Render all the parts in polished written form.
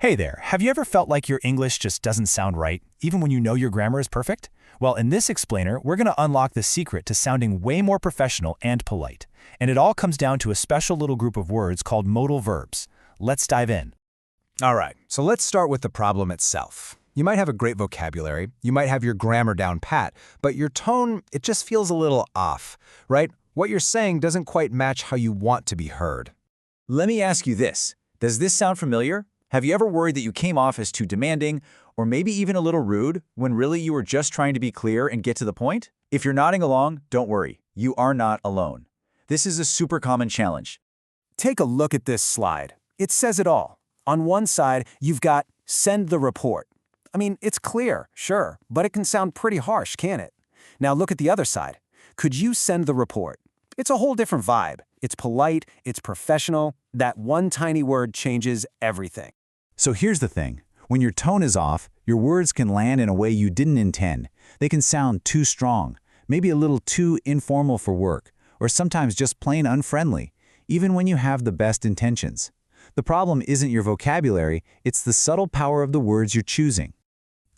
Hey there, have you ever felt like your English just doesn't sound right, even when you know your grammar is perfect? Well, in this explainer, we're going to unlock the secret to sounding way more professional and polite. And it all comes down to a special little group of words called modal verbs. Let's dive in. All right, so let's start with the problem itself. You might have a great vocabulary, you might have your grammar down pat, but your tone, it just feels a little off, right? What you're saying doesn't quite match how you want to be heard. Let me ask you this. Does this sound familiar? Have you ever worried that you came off as too demanding, or maybe even a little rude, when really you were just trying to be clear and get to the point? If you're nodding along, don't worry. You are not alone. This is a super common challenge. Take a look at this slide. It says it all. On one side, you've got send the report. I mean, it's clear, sure, but it can sound pretty harsh, can't it? Now look at the other side. Could you send the report? It's a whole different vibe. It's polite, it's professional. That one tiny word changes everything. So here's the thing. When your tone is off, your words can land in a way you didn't intend. They can sound too strong, maybe a little too informal for work, or sometimes just plain unfriendly, even when you have the best intentions. The problem isn't your vocabulary, it's the subtle power of the words you're choosing.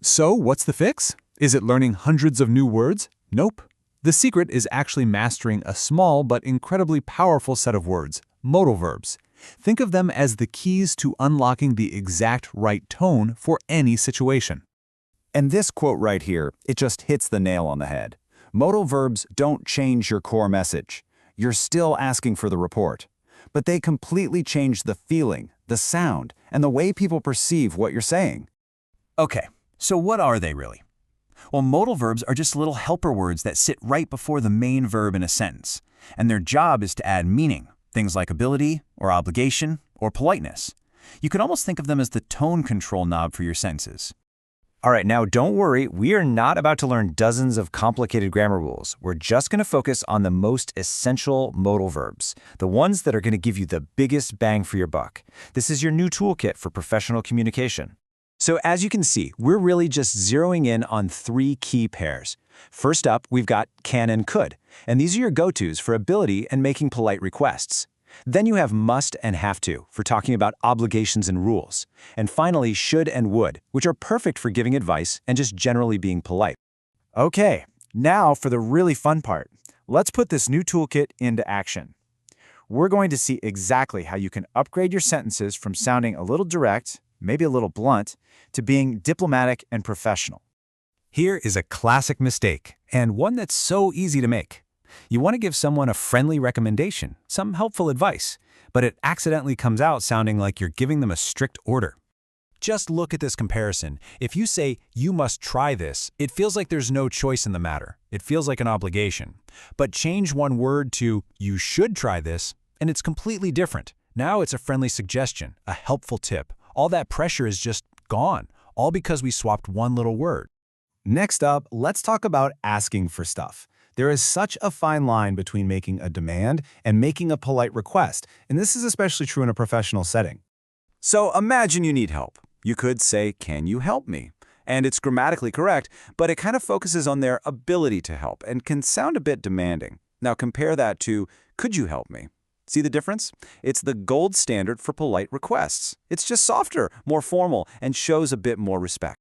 So what's the fix? Is it learning hundreds of new words? Nope. The secret is actually mastering a small but incredibly powerful set of words, modal verbs. Think of them as the keys to unlocking the exact right tone for any situation. And this quote right here, it just hits the nail on the head. Modal verbs don't change your core message. You're still asking for the report. But they completely change the feeling, the sound, and the way people perceive what you're saying. Okay, so what are they really? Well, modal verbs are just little helper words that sit right before the main verb in a sentence, and their job is to add meaning, things like ability, or obligation, or politeness. You can almost think of them as the tone control knob for your sentences. All right, now don't worry, we are not about to learn dozens of complicated grammar rules. We're just going to focus on the most essential modal verbs, the ones that are going to give you the biggest bang for your buck. This is your new toolkit for professional communication. So as you can see, we're really just zeroing in on three key pairs. First up, we've got can and could, and these are your go-tos for ability and making polite requests. Then you have must and have to for talking about obligations and rules. And finally, should and would, which are perfect for giving advice and just generally being polite. Okay, now for the really fun part. Let's put this new toolkit into action. We're going to see exactly how you can upgrade your sentences from sounding a little direct, maybe a little blunt, to being diplomatic and professional. Here is a classic mistake, and one that's so easy to make. You want to give someone a friendly recommendation, some helpful advice, but it accidentally comes out sounding like you're giving them a strict order. Just look at this comparison. If you say, "You must try this," it feels like there's no choice in the matter. It feels like an obligation. But change one word to, "You should try this," and it's completely different. Now it's a friendly suggestion, a helpful tip. All that pressure is just gone, all because we swapped one little word. Next up, let's talk about asking for stuff. There is such a fine line between making a demand and making a polite request, and this is especially true in a professional setting. So imagine you need help. You could say, "Can you help me?" And it's grammatically correct, but it kind of focuses on their ability to help and can sound a bit demanding. Now compare that to, "Could you help me?" See the difference? It's the gold standard for polite requests. It's just softer, more formal, and shows a bit more respect.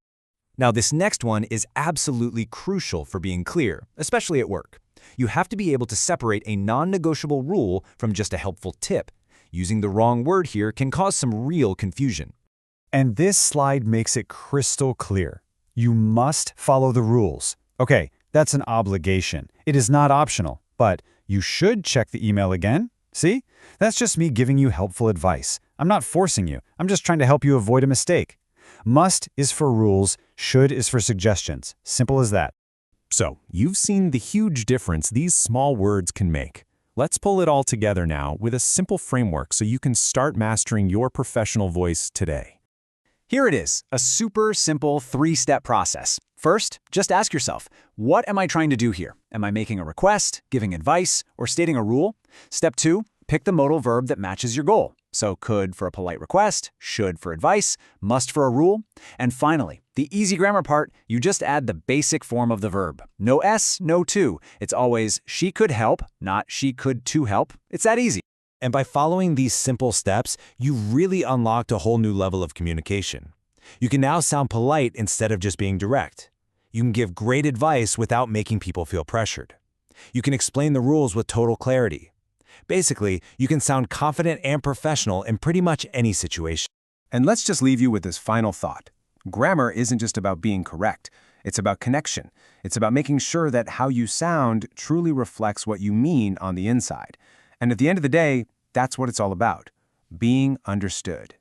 Now this next one is absolutely crucial for being clear, especially at work. You have to be able to separate a non-negotiable rule from just a helpful tip. Using the wrong word here can cause some real confusion. And this slide makes it crystal clear. You must follow the rules. Okay, that's an obligation. It is not optional, but you should check the email again. See? That's just me giving you helpful advice. I'm not forcing you. I'm just trying to help you avoid a mistake. Must is for rules, should is for suggestions. Simple as that. So, you've seen the huge difference these small words can make. Let's pull it all together now with a simple framework so you can start mastering your professional voice today. Here it is, a super simple three-step process. First, just ask yourself, what am I trying to do here? Am I making a request, giving advice, or stating a rule? Step 2, pick the modal verb that matches your goal. So could for a polite request, should for advice, must for a rule. And finally, the easy grammar part, you just add the basic form of the verb. No S, no to. It's always she could help, not she could to help. It's that easy. And by following these simple steps, you've really unlocked a whole new level of communication. You can now sound polite instead of just being direct. You can give great advice without making people feel pressured. You can explain the rules with total clarity. Basically, you can sound confident and professional in pretty much any situation. And let's just leave you with this final thought. Grammar isn't just about being correct. It's about connection. It's about making sure that how you sound truly reflects what you mean on the inside. And at the end of the day, that's what it's all about, being understood.